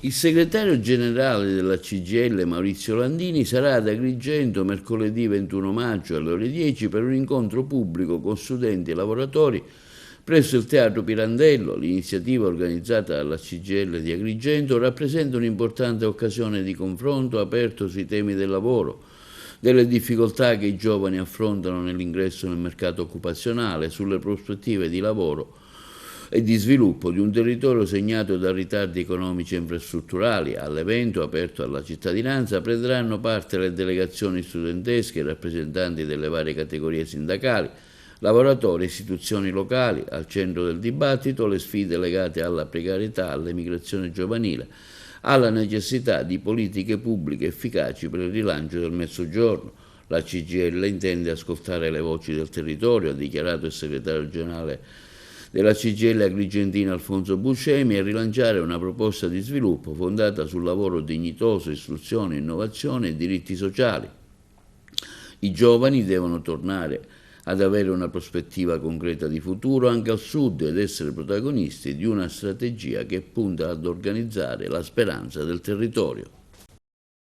Il segretario generale della CGIL Maurizio Landini sarà ad Agrigento mercoledì 21 maggio alle ore 10 per un incontro pubblico con studenti e lavoratori presso il Teatro Pirandello. L'iniziativa organizzata dalla CGIL di Agrigento rappresenta un'importante occasione di confronto aperto sui temi del lavoro, delle difficoltà che i giovani affrontano nell'ingresso nel mercato occupazionale, sulle prospettive di lavoro e di sviluppo di un territorio segnato da ritardi economici e infrastrutturali. All'evento, aperto alla cittadinanza, prenderanno parte le delegazioni studentesche, rappresentanti delle varie categorie sindacali, lavoratori e istituzioni locali. Al centro del dibattito le sfide legate alla precarietà, all'emigrazione giovanile, alla necessità di politiche pubbliche efficaci per il rilancio del Mezzogiorno. La CGIL intende ascoltare le voci del territorio, ha dichiarato il segretario generale della CGIL Agrigentina Alfonso Buscemi, e rilanciare una proposta di sviluppo fondata sul lavoro dignitoso, istruzione, innovazione e diritti sociali. I giovani devono tornare ad avere una prospettiva concreta di futuro anche al Sud ed essere protagonisti di una strategia che punta ad organizzare la speranza del territorio.